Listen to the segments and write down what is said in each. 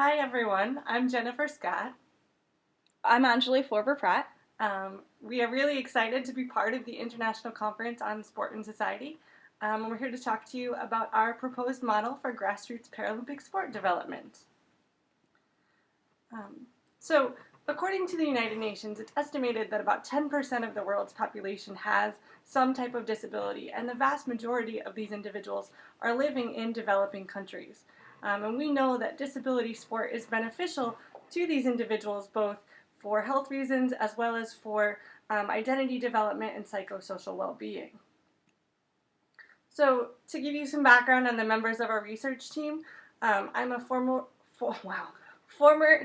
Hi everyone, I'm Jennifer Scott. I'm Anjali Forber-Pratt. We are really excited to be part of the International Conference on Sport and Society. We're here to talk to you about our proposed model for grassroots Paralympic sport development. So, according to the United Nations, it's estimated that about 10% of the world's population has some type of disability, and the vast majority of these individuals are living in developing countries. And we know that disability sport is beneficial to these individuals both for health reasons as well as for identity development and psychosocial well-being. So, to give you some background on the members of our research team, I'm a former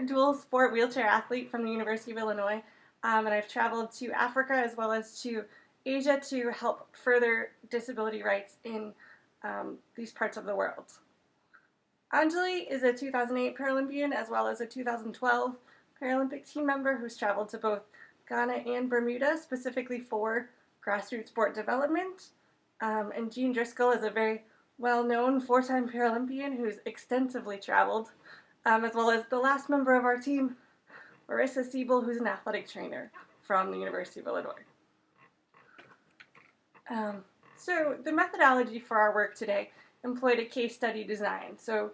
dual sport wheelchair athlete from the University of Illinois, and I've traveled to Africa as well as to Asia to help further disability rights in these parts of the world. Anjali is a 2008 Paralympian as well as a 2012 Paralympic team member who's traveled to both Ghana and Bermuda specifically for grassroots sport development. And Jean Driscoll is a very well-known four-time Paralympian who's extensively traveled, as well as the last member of our team, Marissa Siebel, who's an athletic trainer from the University of Illinois. So the methodology for our work today employed a case study design. So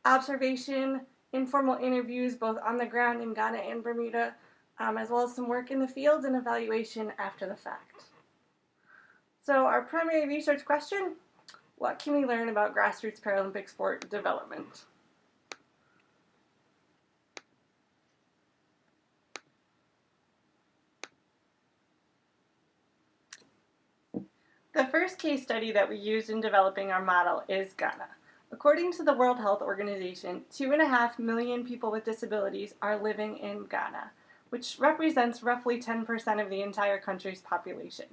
observation, informal interviews both on the ground in Ghana and Bermuda, as well as some work in the field and evaluation after the fact. So our primary research question, what can we learn about grassroots Paralympic sport development? The first case study that we used in developing our model is Ghana. According to the World Health Organization, 2.5 million people with disabilities are living in Ghana, which represents roughly 10% of the entire country's population.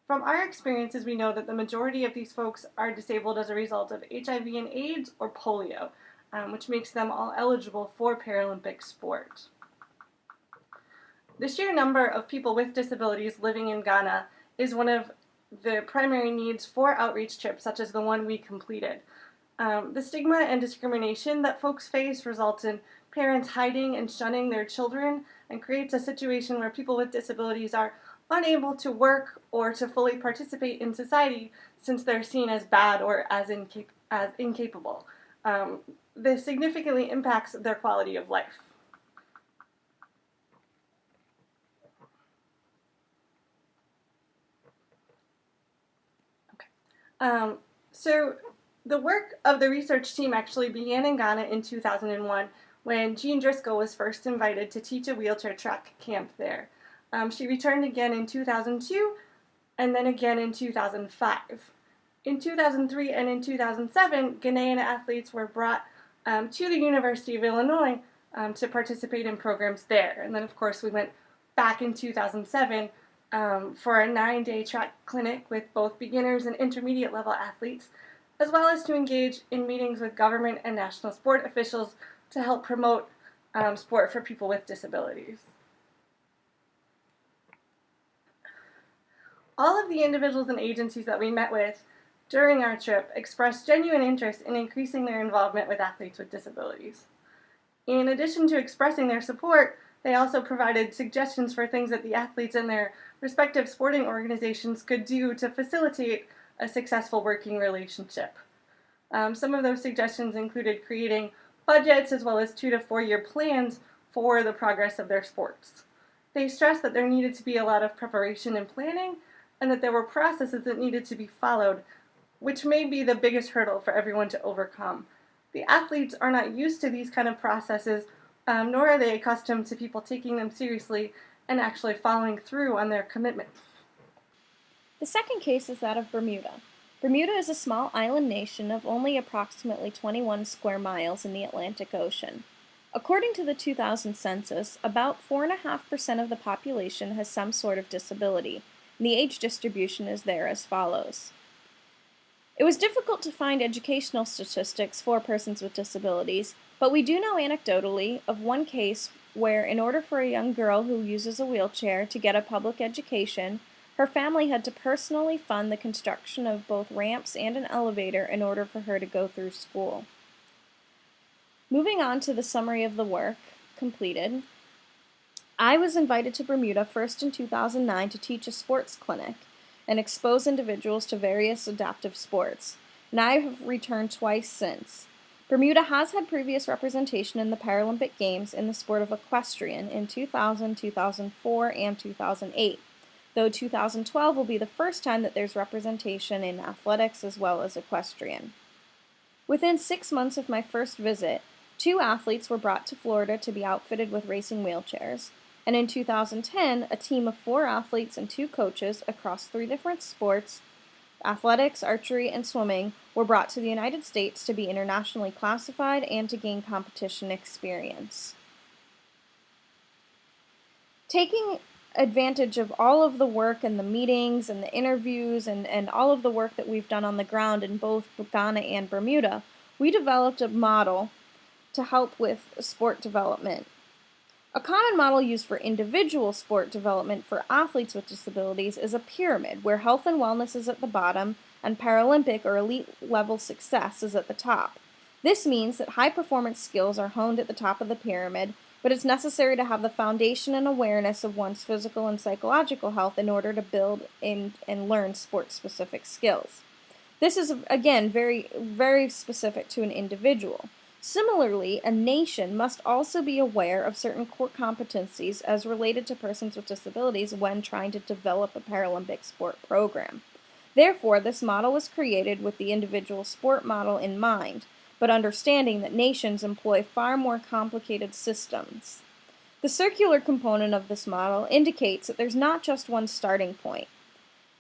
From our experiences, we know that the majority of these folks are disabled as a result of HIV and AIDS or polio, which makes them all eligible for Paralympic sport. The sheer number of people with disabilities living in Ghana is one of the primary needs for outreach trips such as the one we completed. The stigma and discrimination that folks face results in parents hiding and shunning their children and creates a situation where people with disabilities are unable to work or to fully participate in society since they're seen as bad or as incapable. This significantly impacts their quality of life. So the work of the research team actually began in Ghana in 2001 when Jean Driscoll was first invited to teach a wheelchair track camp there. She returned again in 2002 and then again in 2005. In 2003 and in 2007, Ghanaian athletes were brought to the University of Illinois to participate in programs there. And then, of course, we went back in 2007 for a 9-day track clinic with both beginners and intermediate level athletes, as well as to engage in meetings with government and national sport officials to help promote sport for people with disabilities. All of the individuals and agencies that we met with during our trip expressed genuine interest in increasing their involvement with athletes with disabilities. In addition to expressing their support, they also provided suggestions for things that the athletes and their respective sporting organizations could do to facilitate a successful working relationship. Some of those suggestions included creating budgets as well as 2 to 4 year plans for the progress of their sports. They stressed that there needed to be a lot of preparation and planning and that there were processes that needed to be followed, which may be the biggest hurdle for everyone to overcome. The athletes are not used to these kind of processes, nor are they accustomed to people taking them seriously and actually following through on their commitments. The second case is that of Bermuda. Bermuda is a small island nation of only approximately 21 square miles in the Atlantic Ocean. According to the 2000 census, about 4.5% of the population has some sort of disability, and the age distribution is there as follows. It was difficult to find educational statistics for persons with disabilities, but we do know anecdotally of one case where, in order for a young girl who uses a wheelchair to get a public education, her family had to personally fund the construction of both ramps and an elevator in order for her to go through school. Moving on to the summary of the work completed, I was invited to Bermuda first in 2009 to teach a sports clinic and expose individuals to various adaptive sports, and I have returned twice since. Bermuda has had previous representation in the Paralympic Games in the sport of equestrian in 2000, 2004, and 2008, though 2012 will be the first time that there's representation in athletics as well as equestrian. Within 6 months of my first visit, 2 athletes were brought to Florida to be outfitted with racing wheelchairs, and in 2010, a team of 4 athletes and 2 coaches across 3 different sports, athletics, archery, and swimming, were brought to the United States to be internationally classified and to gain competition experience. Taking advantage of all of the work and the meetings and the interviews and all of the work that we've done on the ground in both Ghana and Bermuda, we developed a model to help with sport development. A common model used for individual sport development for athletes with disabilities is a pyramid, where health and wellness is at the bottom and Paralympic or elite level success is at the top. This means that high performance skills are honed at the top of the pyramid, but it's necessary to have the foundation and awareness of one's physical and psychological health in order to build and learn sport-specific skills. This is, again, very, very specific to an individual. Similarly, a nation must also be aware of certain core competencies as related to persons with disabilities when trying to develop a Paralympic sport program. Therefore, this model was created with the individual sport model in mind, but understanding that nations employ far more complicated systems. The circular component of this model indicates that there's not just one starting point.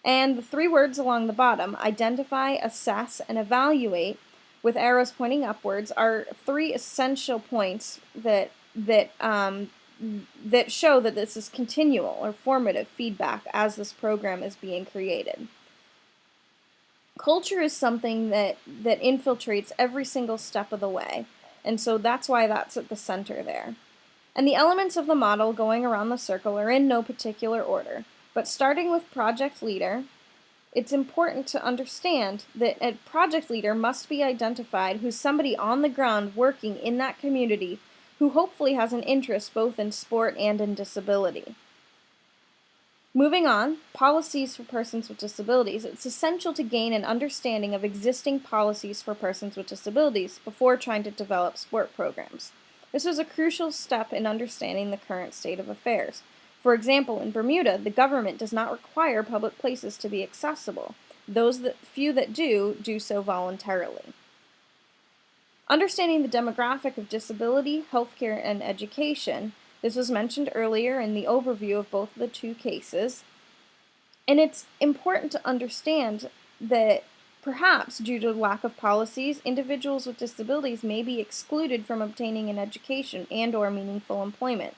And the 3 words along the bottom, identify, assess, and evaluate, with arrows pointing upwards, are 3 essential points that show that this is continual or formative feedback as this program is being created. Culture is something that infiltrates every single step of the way, and so that's why that's at the center there. And the elements of the model going around the circle are in no particular order, but starting with project leader, it's important to understand that a project leader must be identified who's somebody on the ground working in that community who hopefully has an interest both in sport and in disability. Moving on, policies for persons with disabilities. It's essential to gain an understanding of existing policies for persons with disabilities before trying to develop sport programs. This was a crucial step in understanding the current state of affairs. For example, in Bermuda, the government does not require public places to be accessible. Those few that do so voluntarily. Understanding the demographic of disability, healthcare, and education. This was mentioned earlier in the overview of both of the 2 cases. And it's important to understand that perhaps due to lack of policies, individuals with disabilities may be excluded from obtaining an education and/or meaningful employment.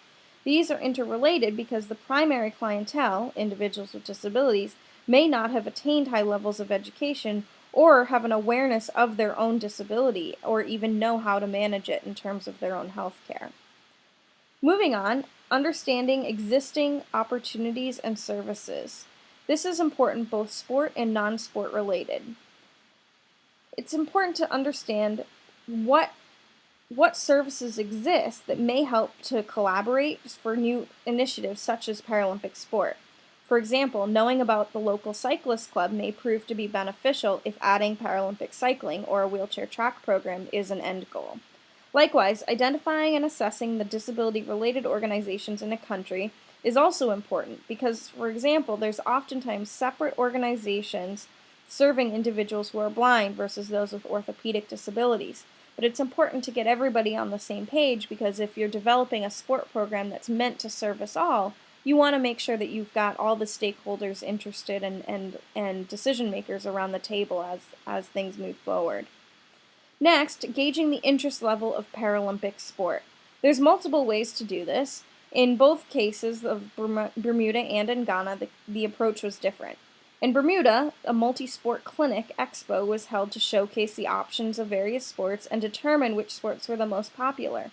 These are interrelated because the primary clientele, individuals with disabilities, may not have attained high levels of education or have an awareness of their own disability or even know how to manage it in terms of their own health care. Moving on, understanding existing opportunities and services. This is important both sport and non-sport related. It's important to understand what services exist that may help to collaborate for new initiatives such as Paralympic sport. For example, knowing about the local cyclist club may prove to be beneficial if adding Paralympic cycling or a wheelchair track program is an end goal. Likewise, identifying and assessing the disability-related organizations in a country is also important because, for example, there's oftentimes separate organizations serving individuals who are blind versus those with orthopedic disabilities. But it's important to get everybody on the same page because if you're developing a sport program that's meant to serve us all, you want to make sure that you've got all the stakeholders interested and decision makers around the table as things move forward. Next, gauging the interest level of Paralympic sport. There's multiple ways to do this. In both cases of Bermuda and in Ghana, the approach was different. In Bermuda, a multi-sport clinic expo was held to showcase the options of various sports and determine which sports were the most popular.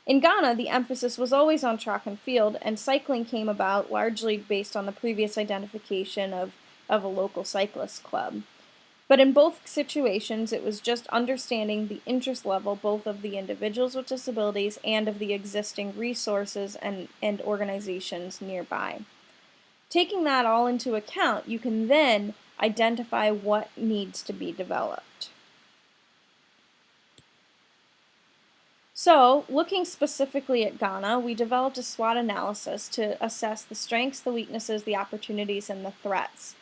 In Ghana, the emphasis was always on track and field, and cycling came about largely based on the previous identification of a local cyclist club. But in both situations, it was just understanding the interest level both of the individuals with disabilities and of the existing resources and organizations nearby. Taking that all into account, you can then identify what needs to be developed. So, looking specifically at Ghana, we developed a SWOT analysis to assess the strengths, the weaknesses, the opportunities, and the threats.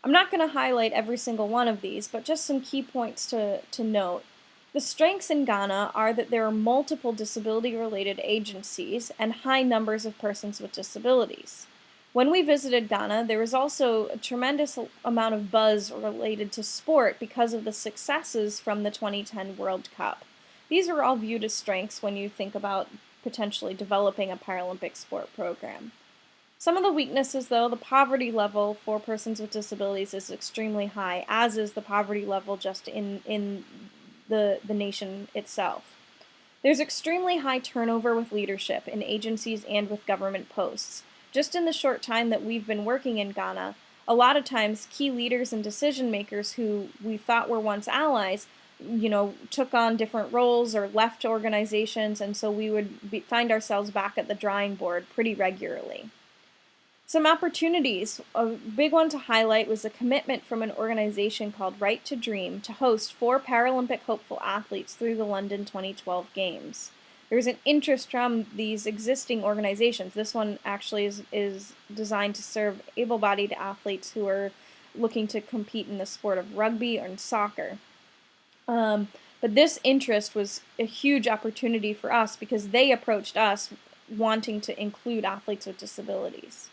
I'm not going to highlight every single one of these, but just some key points to note. The strengths in Ghana are that there are multiple disability-related agencies and high numbers of persons with disabilities. When we visited Ghana, there was also a tremendous amount of buzz related to sport because of the successes from the 2010 World Cup. These are all viewed as strengths when you think about potentially developing a Paralympic sport program. Some of the weaknesses, though, the poverty level for persons with disabilities is extremely high, as is the poverty level just in the nation itself. There's extremely high turnover with leadership in agencies and with government posts. Just in the short time that we've been working in Ghana, a lot of times key leaders and decision makers who we thought were once allies, took on different roles or left organizations, and so we would find ourselves back at the drawing board pretty regularly. Some opportunities. A big one to highlight was a commitment from an organization called Right to Dream to host 4 Paralympic hopeful athletes through the London 2012 Games. There was an interest from these existing organizations. This one actually is designed to serve able-bodied athletes who are looking to compete in the sport of rugby or soccer. But this interest was a huge opportunity for us because they approached us wanting to include athletes with disabilities.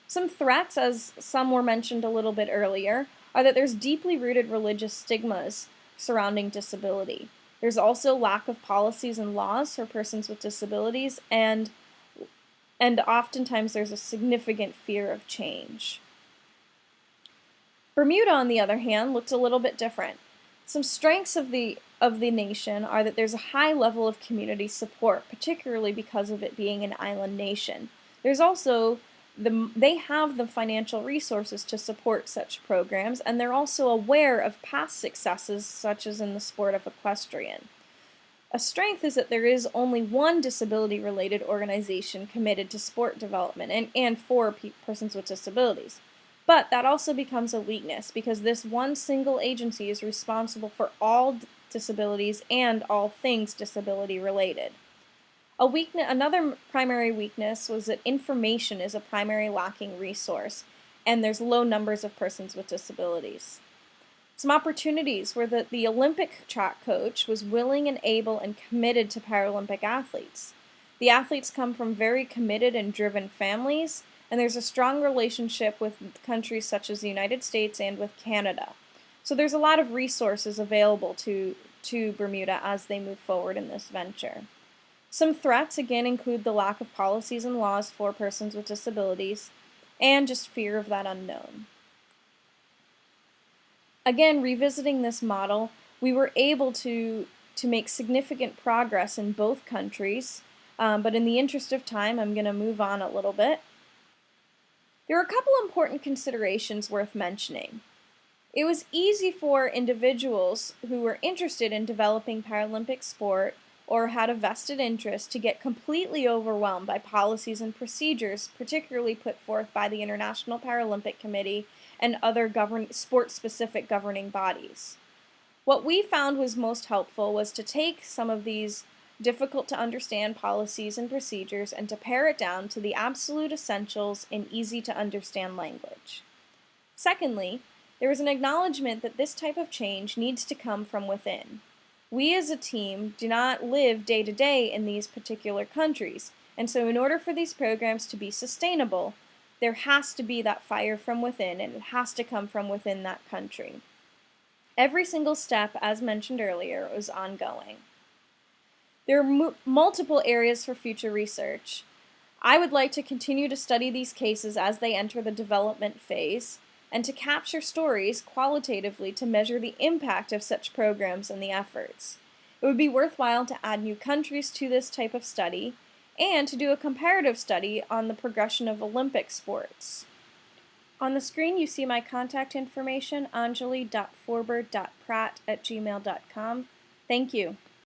Some threats, as some were mentioned a little bit earlier, are that there's deeply rooted religious stigmas surrounding disability. There's also lack of policies and laws for persons with disabilities, and oftentimes there's a significant fear of change. Bermuda, on the other hand, looked a little bit different. Some strengths of the nation are that there's a high level of community support, particularly because of it being an island nation. There's also they have the financial resources to support such programs, and they're also aware of past successes, such as in the sport of equestrian. A strength is that there is only one disability-related organization committed to sport development and for persons with disabilities. But that also becomes a weakness because this one single agency is responsible for all disabilities and all things disability-related. Another primary weakness was that information is a primary lacking resource, and there's low numbers of persons with disabilities. Some opportunities were that the Olympic track coach was willing and able and committed to Paralympic athletes. The athletes come from very committed and driven families, and there's a strong relationship with countries such as the United States and with Canada. So there's a lot of resources available to Bermuda as they move forward in this venture. Some threats, again, include the lack of policies and laws for persons with disabilities, and just fear of that unknown. Again, revisiting this model, we were able to make significant progress in both countries, but in the interest of time, I'm going to move on a little bit. There are a couple important considerations worth mentioning. It was easy for individuals who were interested in developing Paralympic sport or had a vested interest to get completely overwhelmed by policies and procedures, particularly put forth by the International Paralympic Committee and other sport-specific governing bodies. What we found was most helpful was to take some of these difficult-to-understand policies and procedures and to pare it down to the absolute essentials in easy-to-understand language. Secondly, there was an acknowledgement that this type of change needs to come from within. We as a team do not live day to day in these particular countries, and so in order for these programs to be sustainable, there has to be that fire from within, and it has to come from within that country. Every single step, as mentioned earlier, was ongoing. There are multiple areas for future research. I would like to continue to study these cases as they enter the development phase, and to capture stories qualitatively to measure the impact of such programs and the efforts. It would be worthwhile to add new countries to this type of study, and to do a comparative study on the progression of Olympic sports. On the screen you see my contact information, anjali.forber.pratt@gmail.com. Thank you.